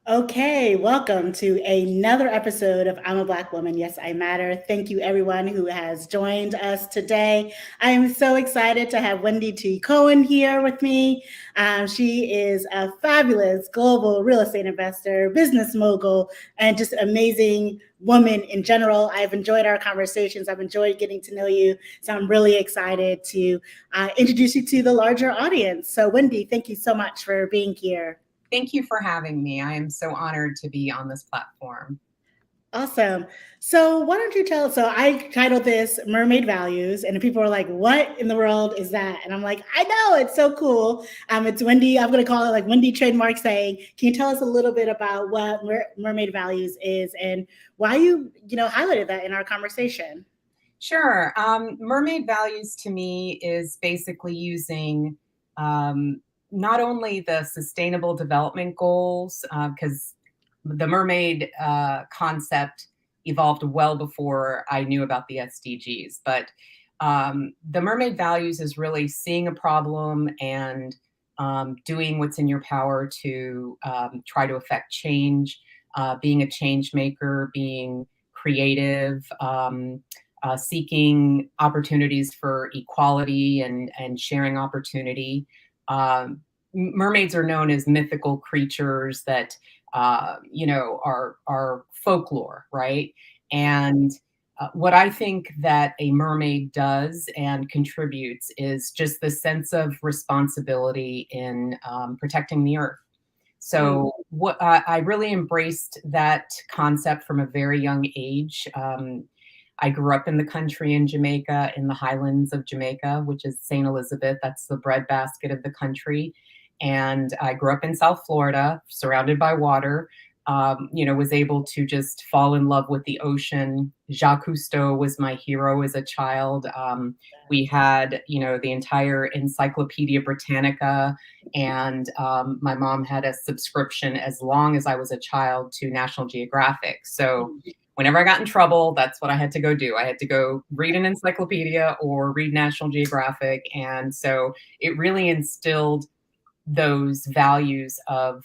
Okay, welcome to another episode of I'm a Black Woman. Yes, I Matter. Thank you, everyone who has joined us today. I am so excited to have Wendy T. Cowan here with me. She is a fabulous global real estate investor, business mogul, and just amazing woman in general. I've enjoyed our conversations. I've enjoyed getting to know you. So I'm really excited to introduce you to the larger audience. So, Wendy, thank you so much for being here. Thank you for having me. I am so honored to be on this platform. Awesome. So why don't you tell? So I titled this Mermaid Values, and people are like, "What in the world is that?" And I'm like, "I know, it's so cool." It's Wendy. I'm going to call it like Wendy trademark saying. Can you tell us a little bit about what Mermaid Values is and why you highlighted that in our conversation? Sure. Mermaid Values to me is basically using not only the Sustainable Development Goals, because the mermaid concept evolved well before I knew about the SDGs, but the Mermaid Values is really seeing a problem and doing what's in your power to try to affect change, being a change maker, being creative, seeking opportunities for equality and sharing opportunity. Mermaids are known as mythical creatures that are folklore, right? And what I think that a mermaid does and contributes is just the sense of responsibility in protecting the earth. So what I really embraced that concept from a very young age. I grew up in the country in Jamaica, in the highlands of Jamaica, which is St. Elizabeth. That's the breadbasket of the country. And I grew up in South Florida, surrounded by water. Was able to just fall in love with the ocean. Jacques Cousteau was my hero as a child. We had, the entire Encyclopedia Britannica, and my mom had a subscription as long as I was a child to National Geographic. So whenever I got in trouble, that's what I had to go do. I had to go read an encyclopedia or read National Geographic. And so it really instilled those values of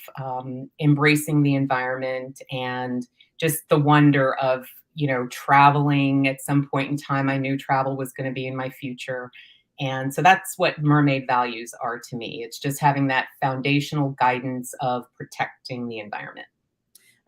embracing the environment and just the wonder of, traveling. At some point in time, I knew travel was going to be in my future. And so that's what mermaid values are to me. It's just having that foundational guidance of protecting the environment.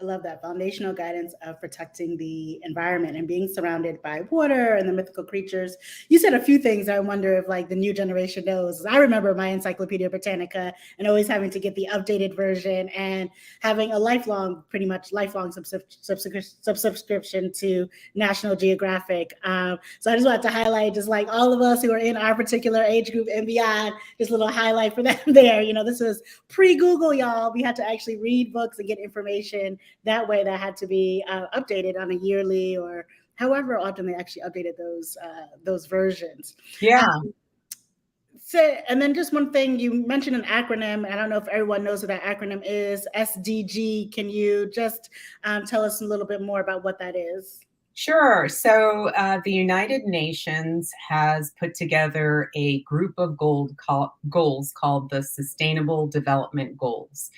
I love that foundational guidance of protecting the environment and being surrounded by water and the mythical creatures. You said a few things I wonder if like the new generation knows. I remember my Encyclopedia Britannica and always having to get the updated version and having a pretty much lifelong subscription to National Geographic. So I just wanted to highlight just like all of us who are in our particular age group and beyond, just a little highlight for them there. This was pre-Google, y'all. We had to actually read books and get information that way. That had to be updated on a yearly or however often they actually updated those versions. Yeah. So, and then just one thing, you mentioned an acronym. I don't know if everyone knows what that acronym is, SDG. Can you just tell us a little bit more about what that is? Sure. So the United Nations has put together a group of goals called the Sustainable Development Goals.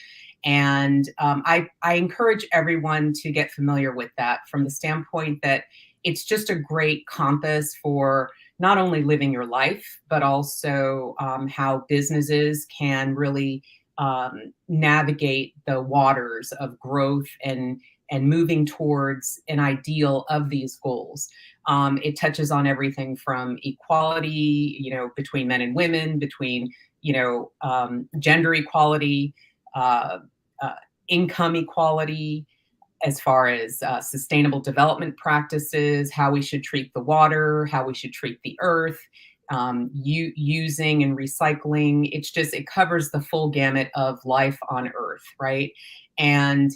And I encourage everyone to get familiar with that from the standpoint that it's just a great compass for not only living your life, but also how businesses can really navigate the waters of growth and moving towards an ideal of these goals. It touches on everything from equality, between men and women, between, gender equality, income equality, as far as sustainable development practices, how we should treat the water, how we should treat the earth, using and recycling. It covers the full gamut of life on earth, right? And,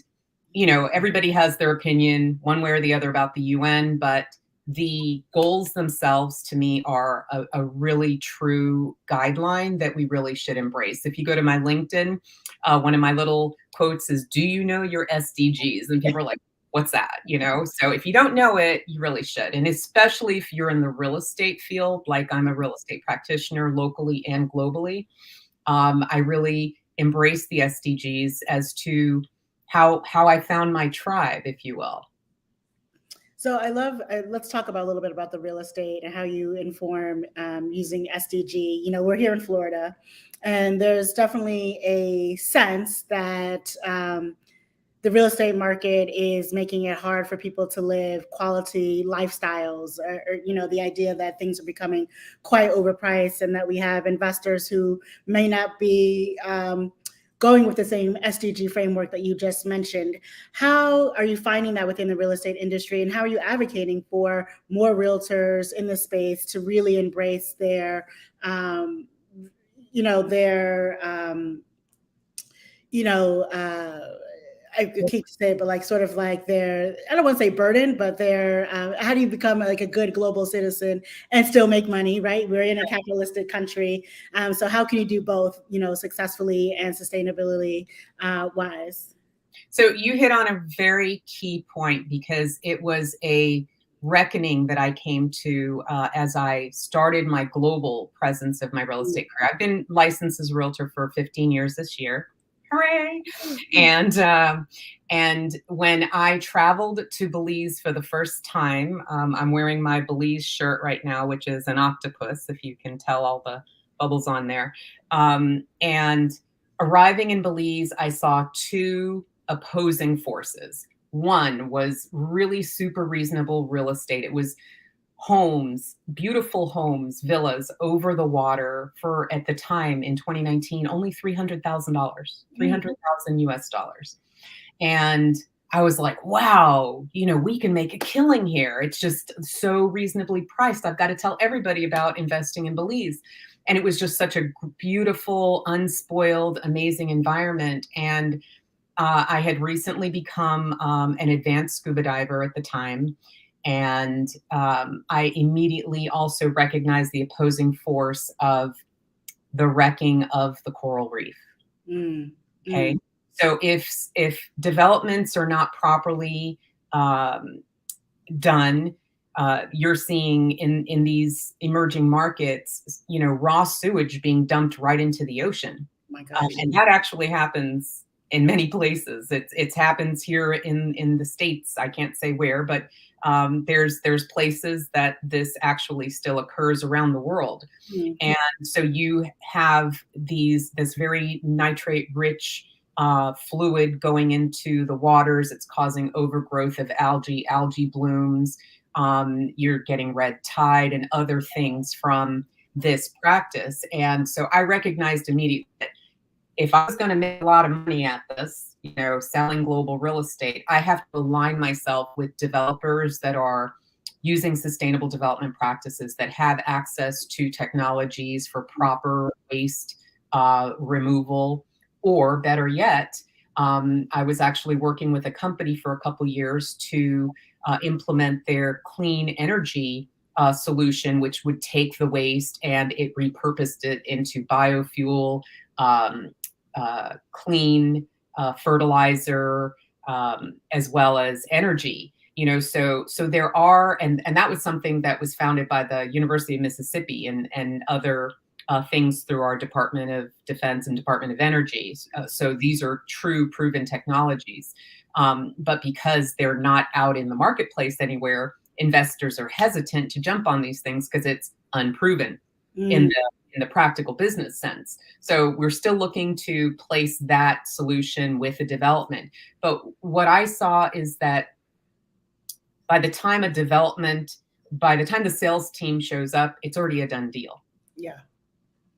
everybody has their opinion one way or the other about the UN, but the goals themselves to me are a really true guideline that we really should embrace. If you go to my LinkedIn, one of my little quotes is, "Do you know your SDGs?" And people are like, "What's that?" So if you don't know it, you really should. And especially if you're in the real estate field, like I'm a real estate practitioner locally and globally, I really embrace the SDGs as to how I found my tribe, if you will. So let's talk about a little bit about the real estate and how you inform using SDG. We're here in Florida, and there's definitely a sense that the real estate market is making it hard for people to live quality lifestyles, or the idea that things are becoming quite overpriced, and that we have investors who may not be going with the same SDG framework that you just mentioned. How are you finding that within the real estate industry, and how are you advocating for more realtors in this space to really embrace their, I keep saying, but like sort of like their, I don't want to say burden, but their, how do you become like a good global citizen and still make money, right? We're in a capitalistic country. So how can you do both, successfully and sustainability wise? So you hit on a very key point, because it was a reckoning that I came to as I started my global presence of my real estate career. I've been licensed as a realtor for 15 years this year. Hooray! And when I traveled to Belize for the first time, I'm wearing my Belize shirt right now, which is an octopus, if you can tell all the bubbles on there. And arriving in Belize, I saw two opposing forces. One was really super reasonable real estate. It was homes, beautiful homes, villas over the water for, at the time in 2019, only $300,000, 300,000 US dollars. And I was like, wow, we can make a killing here. It's just so reasonably priced. I've got to tell everybody about investing in Belize. And it was just such a beautiful, unspoiled, amazing environment. And I had recently become an advanced scuba diver at the time. And I immediately also recognized the opposing force of the wrecking of the coral reef. Okay. So if developments are not properly done, you're seeing in these emerging markets, raw sewage being dumped right into the ocean. My gosh. And that actually happens in many places. It happens here in the States. I can't say where, but there's places that this actually still occurs around the world. And so you have this very nitrate rich fluid going into the waters. It's causing overgrowth of algae blooms. You're getting red tide and other things from this practice. And so I recognized immediately that if I was going to make a lot of money at this, selling global real estate, I have to align myself with developers that are using sustainable development practices, that have access to technologies for proper waste removal, or better yet, I was actually working with a company for a couple years to implement their clean energy solution, which would take the waste and it repurposed it into biofuel, clean fertilizer, as well as energy. So there are, and that was something that was founded by the University of Mississippi and other things through our Department of Defense and Department of Energy. So these are true proven technologies. But because they're not out in the marketplace anywhere, investors are hesitant to jump on these things because it's unproven in the practical business sense. So we're still looking to place that solution with the development. But what I saw is that by the time the sales team shows up, it's already a done deal. Yeah.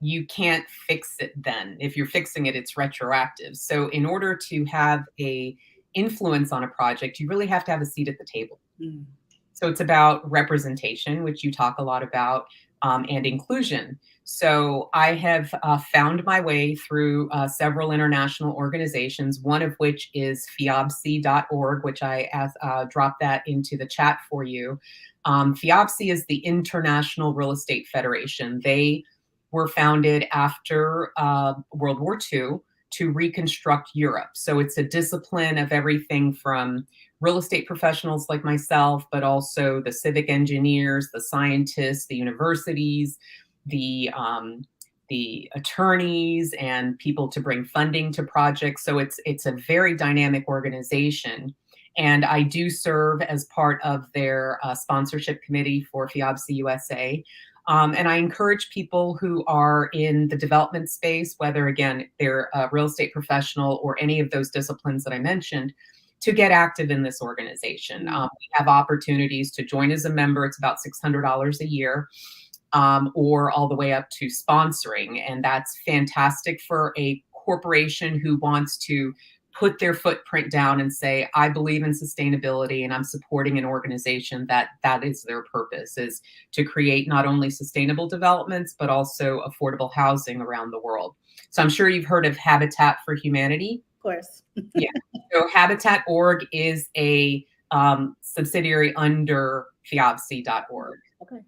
You can't fix it then. If you're fixing it, it's retroactive. So in order to have a influence on a project, you really have to have a seat at the table. So it's about representation, which you talk a lot about, and inclusion. So I have found my way through several international organizations, one of which is fiobc.org, which I dropped that into the chat for you. FIOBC is the International Real Estate Federation. They were founded after World War II to reconstruct Europe. So it's a discipline of everything from real estate professionals like myself, but also the civic engineers, the scientists, the universities, the the attorneys and people to bring funding to projects. So it's a very dynamic organization. And I do serve as part of their sponsorship committee for FIABC USA. And I encourage people who are in the development space, whether, again, they're a real estate professional or any of those disciplines that I mentioned, to get active in this organization. We have opportunities to join as a member. It's about $600 a year, or all the way up to sponsoring. And that's fantastic for a corporation who wants to put their footprint down and say, I believe in sustainability and I'm supporting an organization that is their purpose, is to create not only sustainable developments, but also affordable housing around the world. So I'm sure you've heard of Habitat for Humanity. Of course. Yeah. So Habitat.org is a subsidiary under FIABC.org. Okay.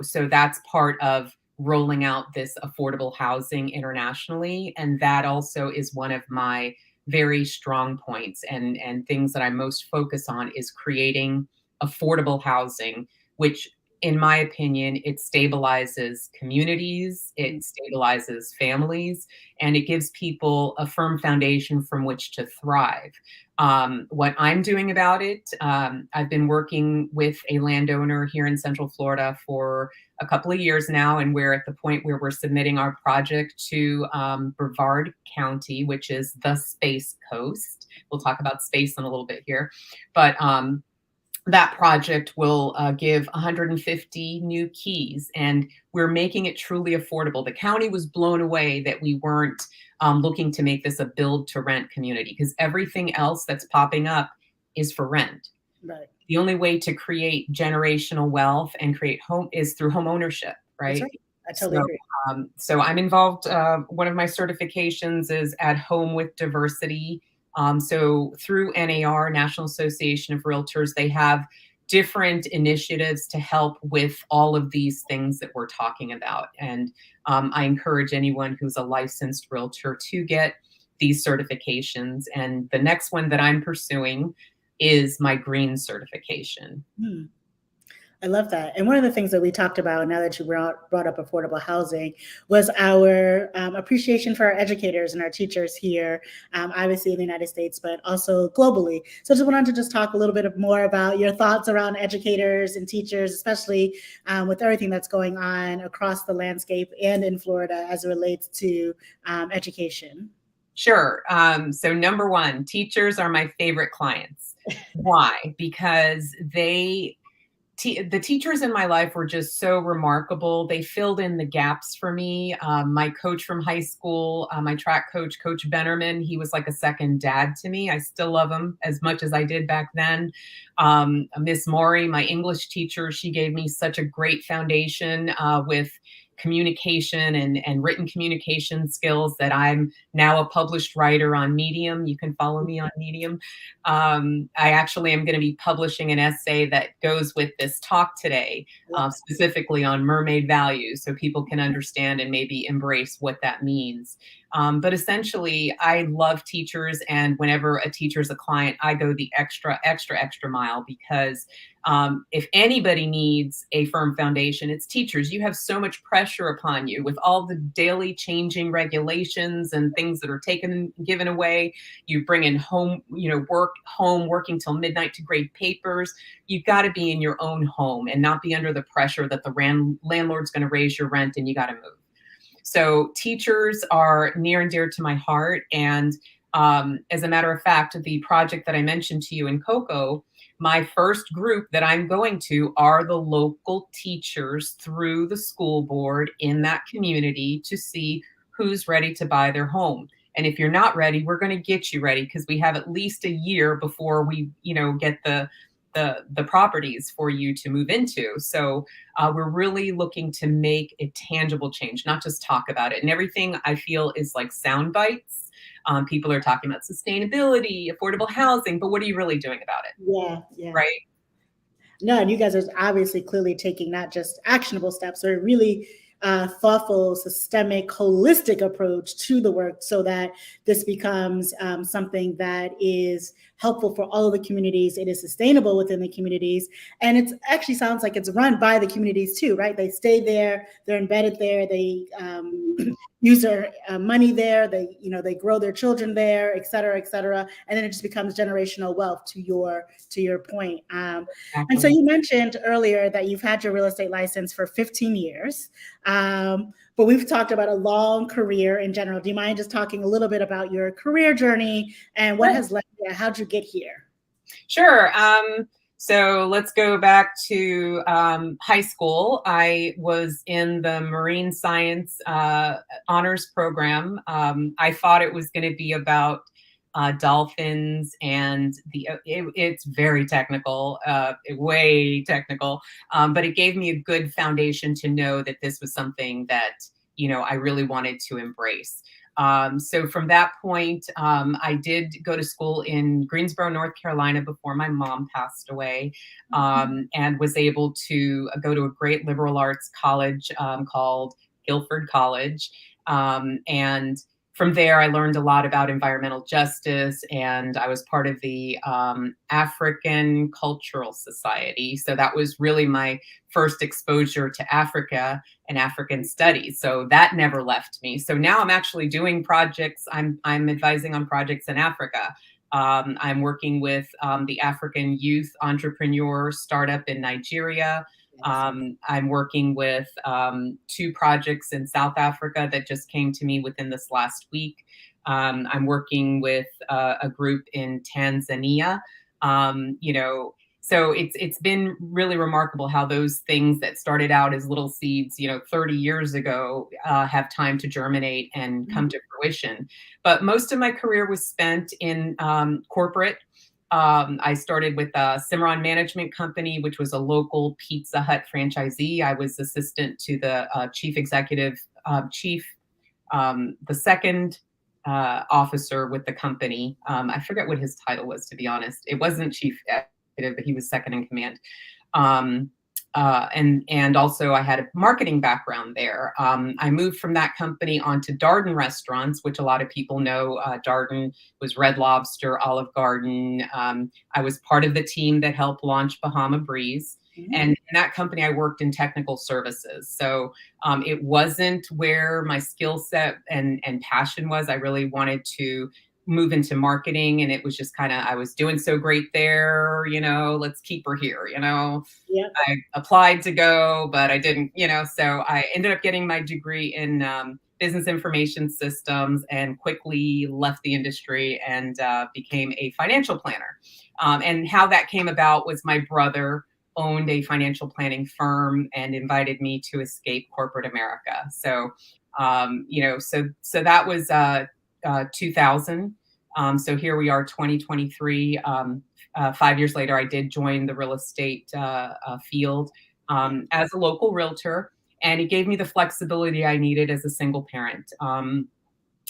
So that's part of rolling out this affordable housing internationally. And that also is one of my very strong points and things that I most focus on, is creating affordable housing, which, in my opinion, it stabilizes communities, it stabilizes families, and it gives people a firm foundation from which to thrive. What I'm doing about it, I've been working with a landowner here in Central Florida for a couple of years now, and we're at the point where we're submitting our project to Brevard County, which is the Space Coast. We'll talk about space in a little bit here, but that project will give 150 new keys, and we're making it truly affordable. The county was blown away that we weren't looking to make this a build to rent community, because everything else that's popping up is for rent. Right. The only way to create generational wealth and create home is through home ownership, right? That's right. I totally agree. So I'm involved. One of my certifications is at home with diversity. So through NAR, National Association of Realtors, they have different initiatives to help with all of these things that we're talking about. And I encourage anyone who's a licensed realtor to get these certifications. And the next one that I'm pursuing is my green certification. I love that. And one of the things that we talked about, now that you brought up affordable housing, was our appreciation for our educators and our teachers here, obviously in the United States, but also globally. So I just wanted to just talk a little bit more about your thoughts around educators and teachers, especially with everything that's going on across the landscape and in Florida as it relates to education. Sure. So number one, teachers are my favorite clients. Why? Because the teachers in my life were just so remarkable. They filled in the gaps for me. My coach from high school, my track coach, Coach Bennerman, he was like a second dad to me. I still love him as much as I did back then. Miss Maury, my English teacher, she gave me such a great foundation with communication and written communication skills that I'm now a published writer on Medium. You can follow me on Medium. I actually am going to be publishing an essay that goes with this talk today, specifically on Mermaid Values, so people can understand and maybe embrace what that means. But essentially, I love teachers, and whenever a teacher's a client, I go the extra mile, because if anybody needs a firm foundation, it's teachers. You have so much pressure upon you with all the daily changing regulations and things that are given away. You bring in working till midnight to grade papers. You've got to be in your own home and not be under the pressure that the landlord's going to raise your rent and you got to move. So teachers are near and dear to my heart. And as a matter of fact, the project that I mentioned to you in Cocoa, my first group that I'm going to are the local teachers through the school board in that community to see who's ready to buy their home. And if you're not ready, we're going to get you ready, because we have at least a year before we, get the properties for you to move into. So we're really looking to make a tangible change, not just talk about it. And everything I feel is like sound bites. People are talking about sustainability, affordable housing, but what are you really doing about it? Yeah. Right? No, and you guys are obviously clearly taking not just actionable steps, or really thoughtful, systemic, holistic approach to the work so that this becomes something that is helpful for all of the communities. It is sustainable within the communities. And it actually sounds like it's run by the communities too, right? They stay there, they're embedded there, they use their money there, they grow their children there, et cetera, and then it just becomes generational wealth. To your point, and so you mentioned earlier that you've had your real estate license for 15 years, but we've talked about a long career in general. Do you mind just talking a little bit about your career journey and what has led you? How'd you get here? Sure. So let's go back to high school. I was in the marine science honors program. I thought it was going to be about dolphins, and it's very technical, way technical, but it gave me a good foundation to know that this was something that, I really wanted to embrace. So from that point, I did go to school in Greensboro, North Carolina before my mom passed away, and was able to go to a great liberal arts college called Guilford College. And from there, I learned a lot about environmental justice, and I was part of the African Cultural Society. So that was really my first exposure to Africa and African studies. So that never left me. So now I'm actually doing projects. I'm advising on projects in Africa. I'm working with the African Youth Entrepreneur Startup in Nigeria. I'm working with 2 projects in South Africa that just came to me within this last week. I'm working with a group in Tanzania. So it's been really remarkable how those things that started out as little seeds, 30 years ago, have time to germinate and come to fruition. But most of my career was spent in corporate. I started with Cimarron Management Company, which was a local Pizza Hut franchisee. I was assistant to the the second officer with the company. I forget what his title was, to be honest. It wasn't chief executive, but he was second in command. And also I had a marketing background there. I moved from that company onto Darden Restaurants, which a lot of people know. Darden was Red Lobster, Olive Garden. I was part of the team that helped launch Bahama Breeze. And in that company, I worked in technical services. So it wasn't where my skill set and passion was. I really wanted to move into marketing, and it was just kind of, I was doing so great there, let's keep her here, Yeah. I applied to go, but I didn't, so I ended up getting my degree in business information systems and quickly left the industry and became a financial planner. And how that came about was my brother owned a financial planning firm and invited me to escape corporate America. So, so that was 2000. So here we are, 2023. 5 years later, I did join the real estate field as a local realtor, and it gave me the flexibility I needed as a single parent.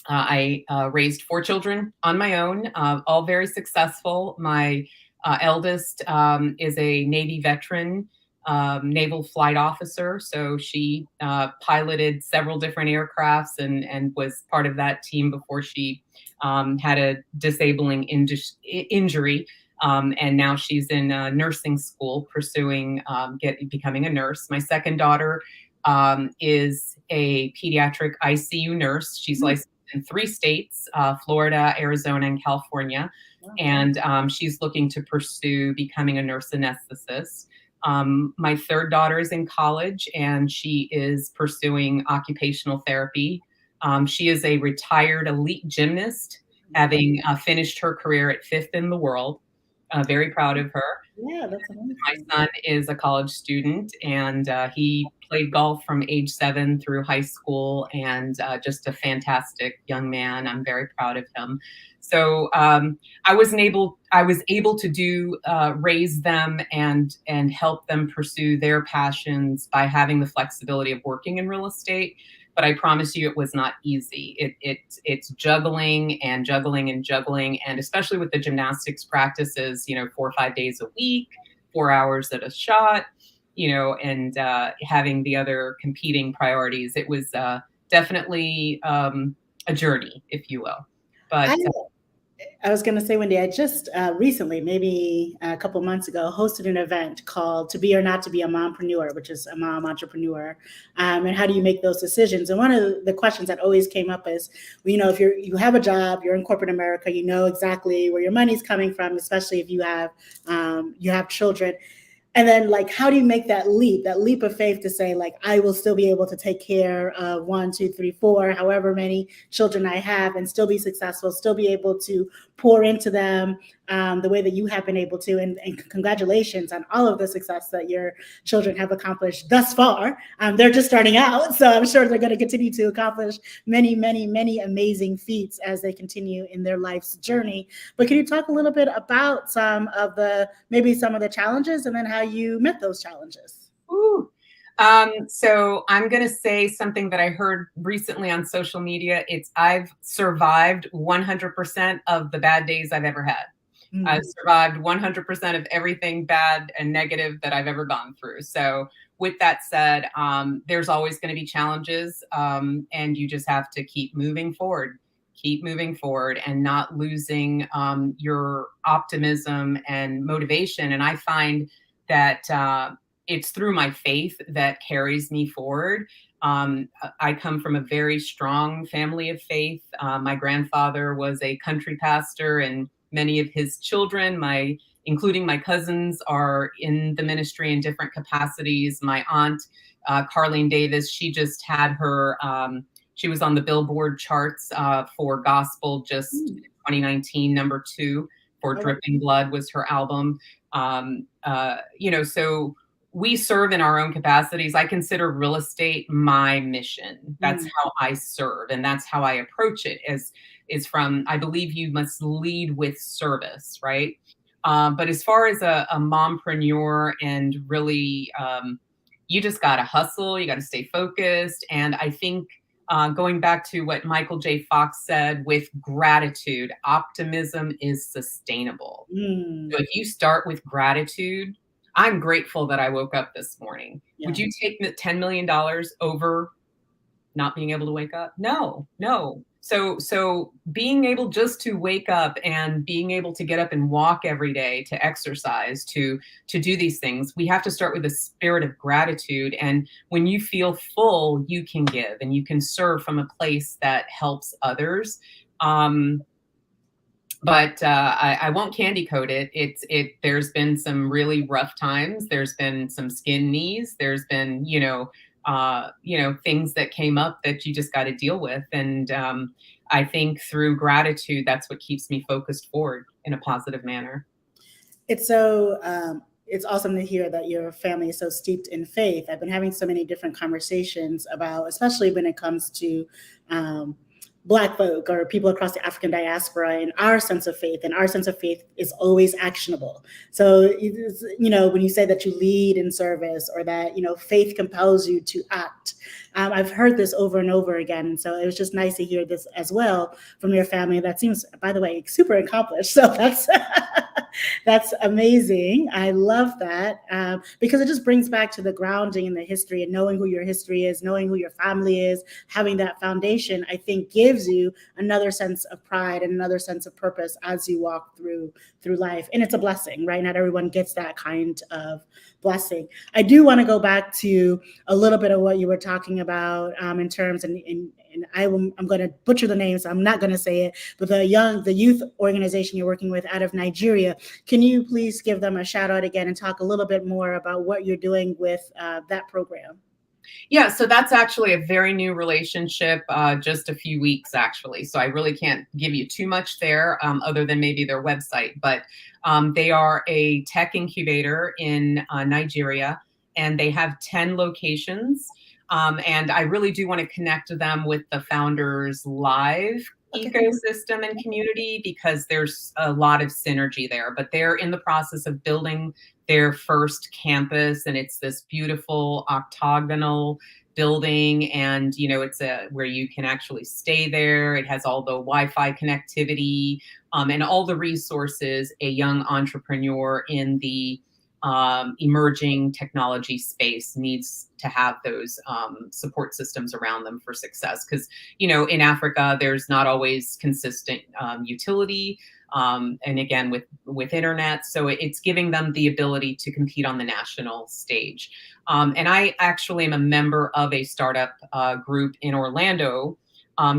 I raised 4 children on my own, all very successful. My eldest is a Navy veteran, naval flight officer. So she piloted several different aircrafts and was part of that team before she had a disabling injury. And now she's in nursing school pursuing becoming a nurse. My second daughter is a pediatric ICU nurse. She's licensed in 3 states, Florida, Arizona, and California. And she's looking to pursue becoming a nurse anesthetist. My third daughter is in college, and she is pursuing occupational therapy. She is a retired elite gymnast, having finished her career at 5th in the world. Very proud of her. Yeah, that's amazing. My son is a college student, and he played golf from age 7 through high school, and just a fantastic young man. I'm very proud of him. So I was able to raise them and help them pursue their passions by having the flexibility of working in real estate. But I promise you, it was not easy. It's juggling and juggling and juggling, and especially with the gymnastics practices, 4 or 5 days a week, 4 hours at a shot. and having the other competing priorities. It was definitely a journey, if you will. But I was going to say, Wendy, I just recently, maybe a couple months ago, hosted an event called "To Be or Not to Be a Mompreneur," which is a mom entrepreneur, and how do you make those decisions? And one of the questions that always came up is, well, if you have a job, you're in corporate America, you know exactly where your money's coming from, especially if you have children. And then, like, how do you make that leap of faith to say, like, I will still be able to take care of 1, 2, 3, 4, however many children I have, and still be successful, still be able to pour into them the way that you have been able to. And congratulations on all of the success that your children have accomplished thus far. They're just starting out, so I'm sure they're going to continue to accomplish many, many, many amazing feats as they continue in their life's journey. But can you talk a little bit about some of the challenges, and then how you met those challenges? Ooh. So I'm going to say something that I heard recently on social media. I've survived 100% of the bad days I've ever had. I've survived 100% of everything bad and negative that I've ever gone through. So with that said, there's always going to be challenges, and you just have to keep moving forward and not losing your optimism and motivation. And I find that it's through my faith that carries me forward. I come from a very strong family of faith. My grandfather was a country pastor, and many of his children, including my cousins, are in the ministry in different capacities. My aunt, Carlene Davis, she just had she was on the Billboard charts for gospel just in 2019, number 2 for Dripping Blood was her album. So we serve in our own capacities. I consider real estate my mission. That's how I serve, and that's how I approach it. I believe you must lead with service, right? But as far as a mompreneur, and really, you just got to hustle. You got to stay focused. And I think going back to what Michael J. Fox said, with gratitude, optimism is sustainable. So if you start with gratitude, I'm grateful that I woke up this morning. Yeah. Would you take $10 million over not being able to wake up? No. So being able just to wake up and being able to get up and walk every day, to exercise, to do these things, we have to start with a spirit of gratitude. And when you feel full, you can give and you can serve from a place that helps others. But I won't candy coat it. There's been some really rough times. There's been some skin knees. There's been, things that came up that you just got to deal with. And I think through gratitude, that's what keeps me focused forward in a positive manner. It's awesome to hear that your family is so steeped in faith. I've been having so many different conversations about, especially when it comes to Black folk or people across the African diaspora, and our sense of faith. And our sense of faith is always actionable. So, when you say that you lead in service, or that, faith compels you to act, I've heard this over and over again. So it was just nice to hear this as well from your family. That seems, by the way, super accomplished. So that's amazing. I love that because it just brings back to the grounding in the history, and knowing who your history is, knowing who your family is, having that foundation, I think gives you another sense of pride and another sense of purpose as you walk through life. And it's a blessing, right? Not everyone gets that kind of blessing. I do want to go back to a little bit of what you were talking about in terms, and I'm going to butcher the name, so I'm not going to say it, but the youth organization you're working with out of Nigeria. Can you please give them a shout out again and talk a little bit more about what you're doing with that program? Yeah, so that's actually a very new relationship, just a few weeks actually. So I really can't give you too much there, other than maybe their website. But they are a tech incubator in Nigeria, and they have 10 locations. And I really do want to connect them with the founders' live ecosystem and community, because there's a lot of synergy there. But they're in the process of building their first campus, and it's this beautiful octagonal building, and it's where you can actually stay there. It has all the Wi-Fi connectivity and all the resources a young entrepreneur in the emerging technology space needs to have those support systems around them for success. Because, in Africa, there's not always consistent utility. And again, with internet, so it's giving them the ability to compete on the national stage. And I actually am a member of a startup group in Orlando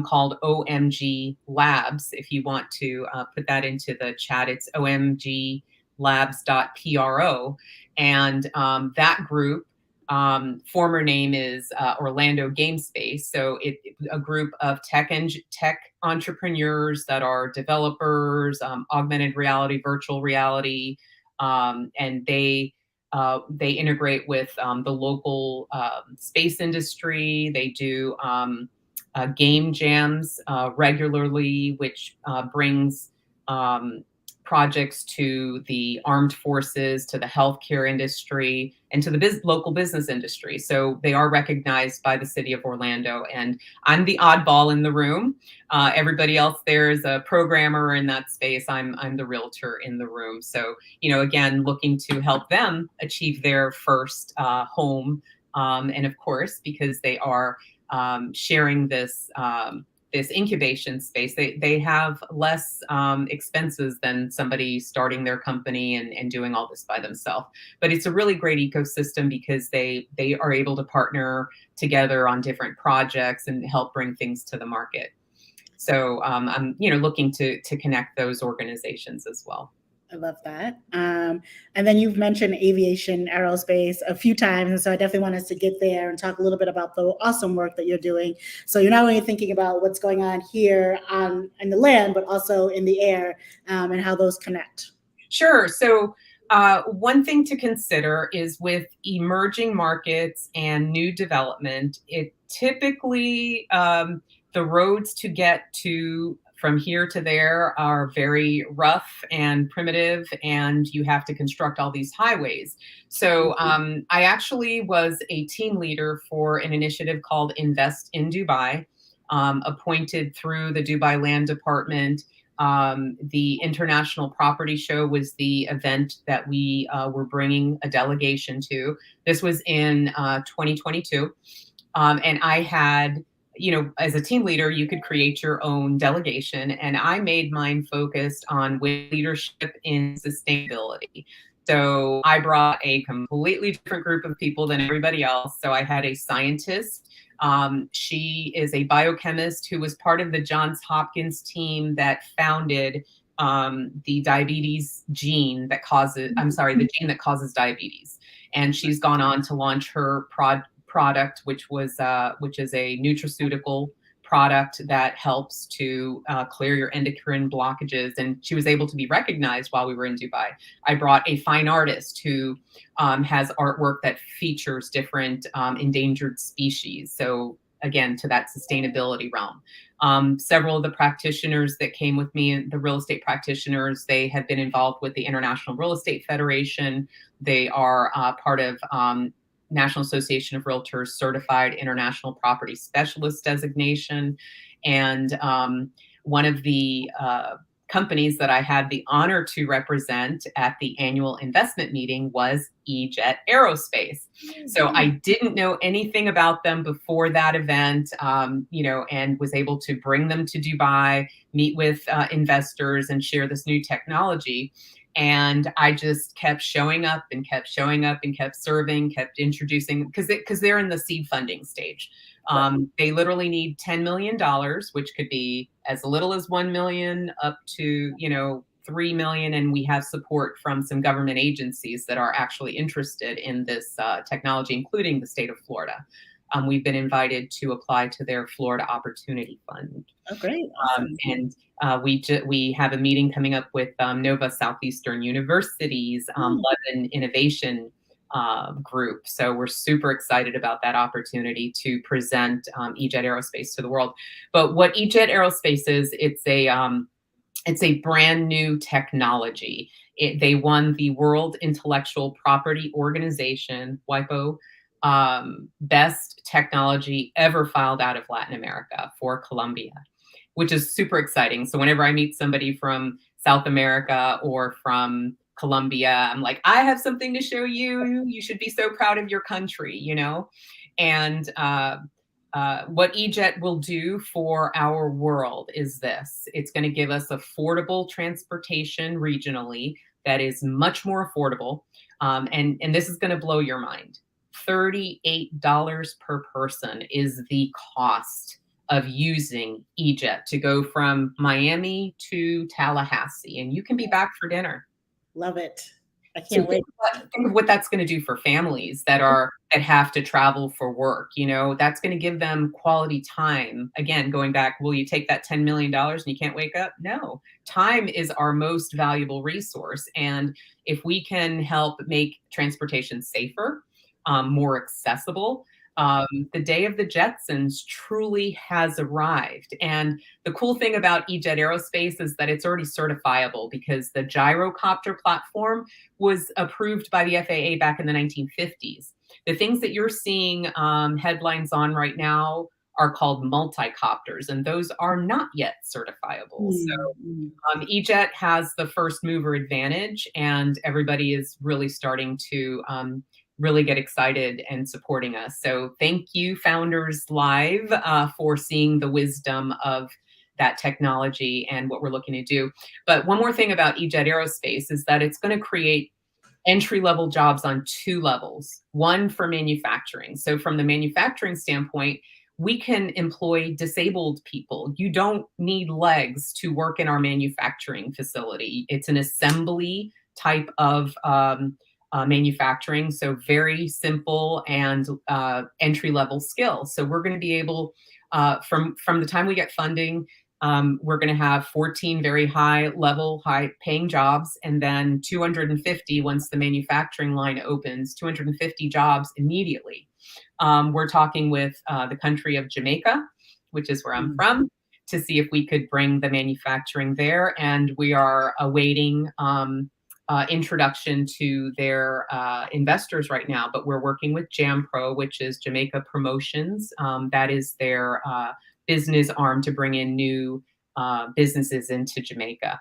called OMG Labs. If you want to put that into the chat, it's omglabs.pro. And that group, former name is Orlando Game Space. So it's a group of tech entrepreneurs that are developers, augmented reality, virtual reality, and they integrate with the local space industry. They do game jams regularly, which brings projects to the armed forces, to the healthcare industry, and to the local business industry. So they are recognized by the city of Orlando. And I'm the oddball in the room. Everybody else there is a programmer in that space. I'm the realtor in the room. So, again, looking to help them achieve their first home. And of course, because they are sharing this this incubation space, they have less expenses than somebody starting their company and doing all this by themselves. But it's a really great ecosystem because they are able to partner together on different projects and help bring things to the market. So I'm looking to connect those organizations as well. I love that. And then you've mentioned aviation, aerospace a few times. And so I definitely want us to get there and talk a little bit about the awesome work that you're doing. So you're not only thinking about what's going on here in the land, but also in the air and how those connect. Sure. So one thing to consider is with emerging markets and new development, it typically, the roads to get from here to there are very rough and primitive, and you have to construct all these highways. So I actually was a team leader for an initiative called Invest in Dubai, appointed through the Dubai Land Department. The International Property Show was the event that we were bringing a delegation to. This was in 2022. And I had, as a team leader, you could create your own delegation. And I made mine focused on leadership in sustainability. So I brought a completely different group of people than everybody else. So I had a scientist. She is a biochemist who was part of the Johns Hopkins team that founded the diabetes gene that causes, the gene that causes diabetes. And she's gone on to launch her product, which is a nutraceutical product that helps to clear your endocrine blockages. And she was able to be recognized while we were in Dubai. I brought a fine artist who has artwork that features different endangered species. So again, to that sustainability realm. Several of the practitioners that came with me, the real estate practitioners, they have been involved with the International Real Estate Federation. They are part of National Association of Realtors Certified International Property Specialist designation. And one of the companies that I had the honor to represent at the annual investment meeting was E-Jet Aerospace. So I didn't know anything about them before that event, and was able to bring them to Dubai, meet with investors and share this new technology. And I just kept showing up and kept serving, kept introducing, because they're in the seed funding stage. They literally need $10 million, which could be as little as 1 million up to, 3 million. And we have support from some government agencies that are actually interested in this technology, including the state of Florida. We've been invited to apply to their Florida Opportunity Fund. Oh, great. Awesome. And we have a meeting coming up with Nova Southeastern University's London Innovation group. So we're super excited about that opportunity to present E-Jet Aerospace to the world. But what E-Jet Aerospace is, it's a brand new technology. They won the World Intellectual Property Organization, WIPO, best technology ever filed out of Latin America for Colombia, which is super exciting. So whenever I meet somebody from South America or from Colombia. I'm like, I have something to show you. You should be so proud of your country, you know? And what EJet will do for our world is this. It's going to give us affordable transportation regionally that is much more affordable. And this is going to blow your mind. $38 per person is the cost of using EJet to go from Miami to Tallahassee, and you can be back for dinner. Love it. I So can't wait. think of what that's going to do for families that have to travel for work. You know, that's going to give them quality time. Again, going back, will you take that $10 million and you can't wake up? No. Time is our most valuable resource. And if we can help make transportation safer, more accessible, the day of the Jetsons truly has arrived. And the cool thing about EJet Aerospace is that it's already certifiable because the gyrocopter platform was approved by the FAA back in the 1950s. The things that you're seeing headlines on right now are called multicopters, and those are not yet certifiable. So EJet has the first mover advantage, and everybody is really starting to really get excited and supporting us. So thank you, Founders Live, for seeing the wisdom of that technology and what we're looking to do. But one more thing about EJet Aerospace is that it's going to create entry-level jobs on two levels. One for manufacturing. So from the manufacturing standpoint, we can employ disabled people. You don't need legs to work in our manufacturing facility. It's an assembly type of manufacturing, so very simple and entry-level skills. So we're going to be able, from the time we get funding, we're going to have 14 very high-paying jobs, and then 250 once the manufacturing line opens, 250 jobs immediately. We're talking with the country of Jamaica, which is where I'm from, to see if we could bring the manufacturing there, and we are awaiting introduction to their investors right now, but we're working with JAMPRO, which is Jamaica Promotions. That is their business arm to bring in new businesses into Jamaica.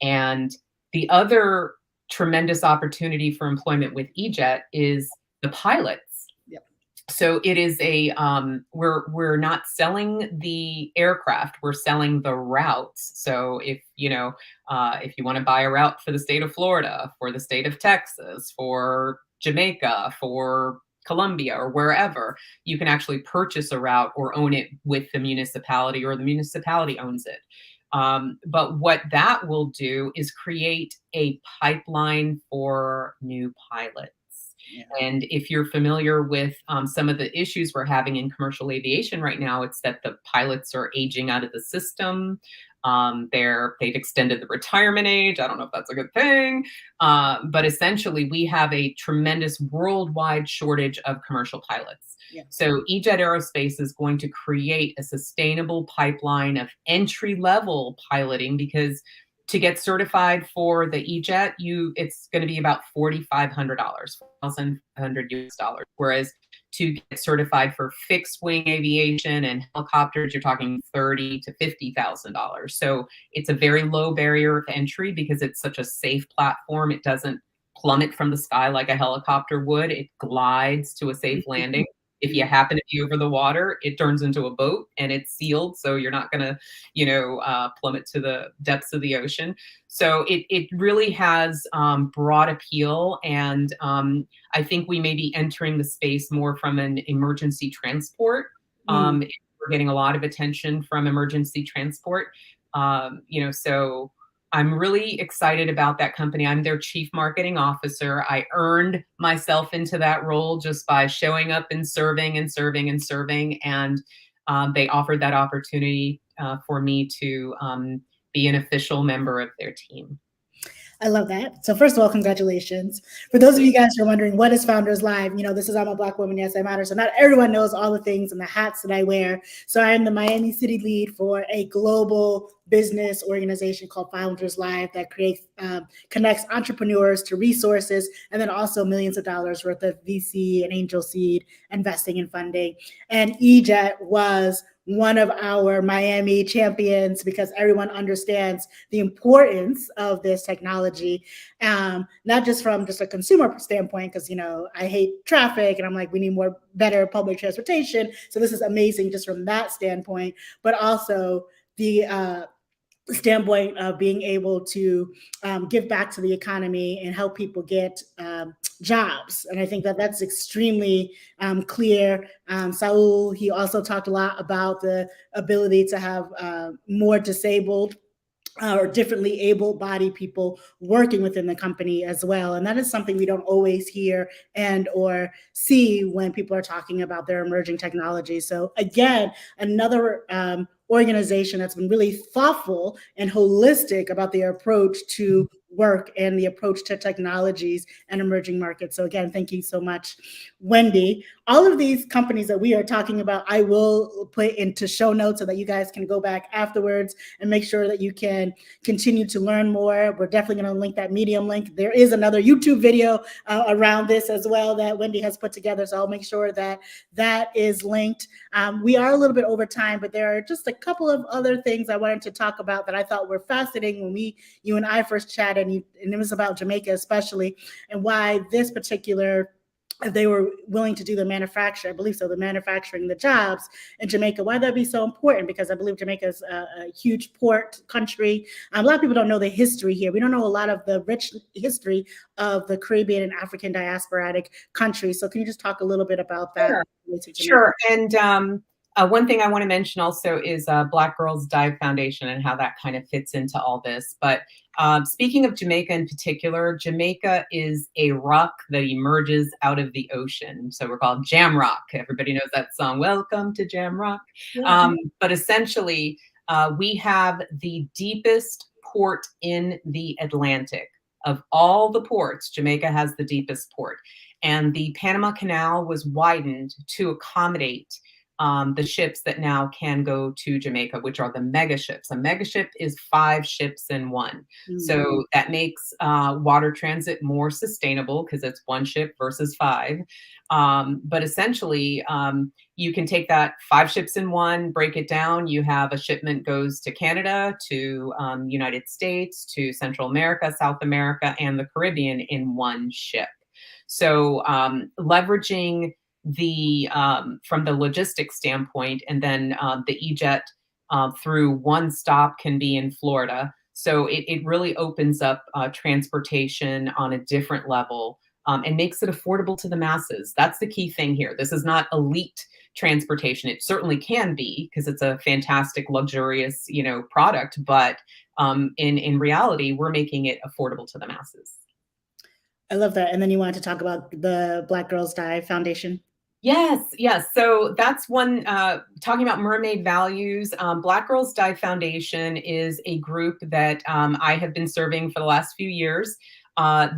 And the other tremendous opportunity for employment with EJet is the pilots. So it is we're not selling the aircraft, we're selling the routes. So if you want to buy a route for the state of Florida, for the state of Texas, for Jamaica, for Colombia, or wherever, you can actually purchase a route or own it with the municipality, or the municipality owns it. But what that will do is create a pipeline for new pilots. Yeah. And if you're familiar with some of the issues we're having in commercial aviation right now, it's that the pilots are aging out of the system. They've extended the retirement age. I don't know if that's a good thing, but essentially we have a tremendous worldwide shortage of commercial pilots. Yeah. So EJet Aerospace is going to create a sustainable pipeline of entry-level piloting, because to get certified for the EJet, it's going to be about $4,500, $4,100 US. Whereas to get certified for fixed wing aviation and helicopters, you're talking $30,000 to $50,000. So it's a very low barrier of entry because it's such a safe platform. It doesn't plummet from the sky like a helicopter would. It glides to a safe landing. If you happen to be over the water, it turns into a boat and it's sealed, so you're not going to, plummet to the depths of the ocean. So it really has broad appeal, and I think we may be entering the space more from an emergency transport. We're getting a lot of attention from emergency transport, so I'm really excited about that company. I'm their chief marketing officer. I earned myself into that role just by showing up and serving and serving and serving. And they offered that opportunity for me to be an official member of their team. I love that. So first of all, congratulations. For those of you guys who are wondering, what is Founders Live? This is I'm a Black woman, yes, I matter. So not everyone knows all the things and the hats that I wear. So I am the Miami City lead for a global business organization called Founders Live that connects entrepreneurs to resources, and then also millions of dollars worth of VC and angel seed investing and funding. And EJet was one of our Miami champions because everyone understands the importance of this technology, not just from just a consumer standpoint, because, I hate traffic and I'm like, we need better public transportation. So this is amazing just from that standpoint, but also the standpoint of being able to give back to the economy and help people get jobs. And I think that that's extremely clear. Saul, he also talked a lot about the ability to have more disabled or differently able-bodied people working within the company as well. And that is something we don't always hear and or see when people are talking about their emerging technology. So again, another organization that's been really thoughtful and holistic about their approach to work and the approach to technologies and emerging markets. So again, thank you so much, Wendy. All of these companies that we are talking about, I will put into show notes so that you guys can go back afterwards and make sure that you can continue to learn more. We're definitely going to link that Medium link. There is another YouTube video around this as well that Wendy has put together. So I'll make sure that that is linked. We are a little bit over time, but there are just a couple of other things I wanted to talk about that I thought were fascinating when you and I first chatted, and it was about Jamaica especially, and why this particular, if they were willing to do the manufacture, I believe so, the manufacturing, the jobs in Jamaica, why that'd be so important, because I believe Jamaica is a huge port country. A lot of people don't know the history here. We don't know a lot of the rich history of the Caribbean and African diasporic countries. So can you just talk a little bit about that? Sure. And one thing I want to mention also is Black Girls Dive Foundation and how that kind of fits into all this. But speaking of Jamaica in particular, Jamaica is a rock that emerges out of the ocean. So we're called Jam Rock. Everybody knows that song, Welcome to Jam Rock. Yeah. But essentially, we have the deepest port in the Atlantic. Of all the ports, Jamaica has the deepest port. And the Panama Canal was widened to accommodate the ships that now can go to Jamaica, which are the mega ships. A mega ship is 5 ships in one. Mm-hmm. So that makes water transit more sustainable because it's 1 ship versus 5. But essentially, you can take that 5 ships in one, break it down. You have a shipment goes to Canada, to United States, to Central America, South America, and the Caribbean in 1 ship. So leveraging the from the logistics standpoint, and then the E-Jet through one stop can be in Florida. So it really opens up transportation on a different level and makes it affordable to the masses. That's the key thing here. This is not elite transportation. It certainly can be because it's a fantastic, luxurious, product. But in reality, we're making it affordable to the masses. I love that. And then you wanted to talk about the Black Girls Dive Foundation. Yes. So that's one, talking about Mermaid Values. Black Girls Dive Foundation is a group that I have been serving for the last few years.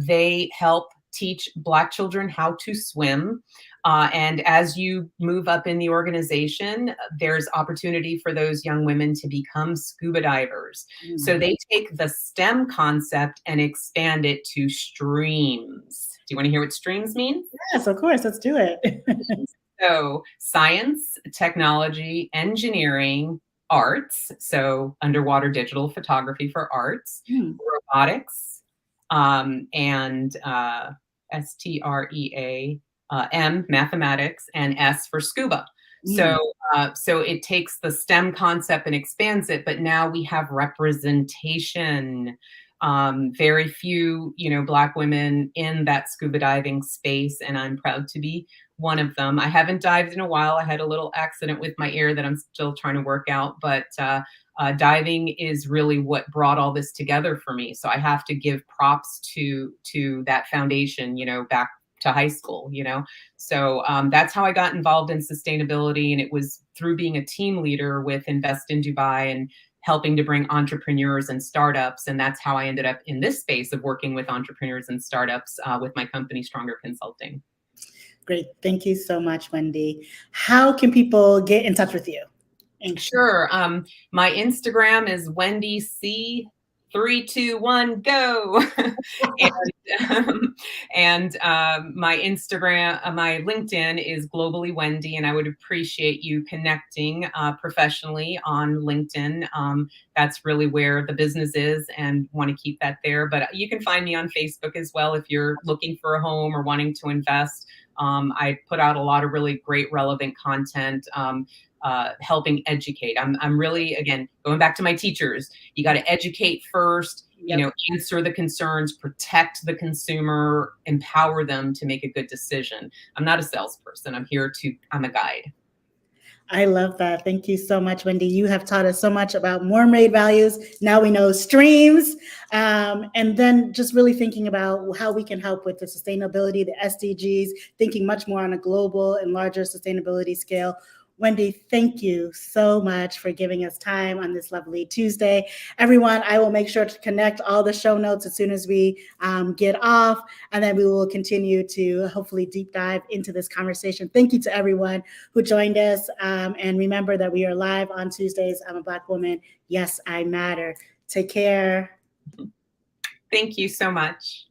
They help teach Black children how to swim. And as you move up in the organization, there's opportunity for those young women to become scuba divers. Mm-hmm. So they take the STEM concept and expand it to streams. Do you want to hear what streams mean? Yes, of course. Let's do it. So science, technology, engineering, arts. So underwater digital photography for arts, robotics, and STREA, mathematics, and S for scuba. So it takes the STEM concept and expands it, but now we have representation. Very few, Black women in that scuba diving space, and I'm proud to be one of them. I haven't dived in a while. I had a little accident with my ear that I'm still trying to work out, but diving is really what brought all this together for me. So I have to give props to that foundation, back to high school, So that's how I got involved in sustainability. And it was through being a team leader with Invest in Dubai and helping to bring entrepreneurs and startups. And that's how I ended up in this space of working with entrepreneurs and startups with my company, Stronger Consulting. Great. Thank you so much, Wendy. How can people get in touch with you? Sure. My Instagram is Wendy C. 3, 2, 1, go. My Instagram, my LinkedIn is Globally Wendy, and I would appreciate you connecting professionally on LinkedIn. That's really where the business is, and want to keep that there. But you can find me on Facebook as well if you're looking for a home or wanting to invest. I put out a lot of really great relevant content. Helping educate. I'm really, again, going back to my teachers, you got to educate first, Yep. answer the concerns, protect the consumer, empower them to make a good decision. I'm not a salesperson. I'm a guide. I love that. Thank you so much, Wendy. You have taught us so much about Mermaid Values. Now we know streams. And then just really thinking about how we can help with the sustainability, the SDGs, thinking much more on a global and larger sustainability scale. Wendy, thank you so much for giving us time on this lovely Tuesday. Everyone, I will make sure to connect all the show notes as soon as we get off, and then we will continue to hopefully deep dive into this conversation. Thank you to everyone who joined us. And remember that we are live on Tuesdays. I'm a Black woman. Yes, I matter. Take care. Thank you so much.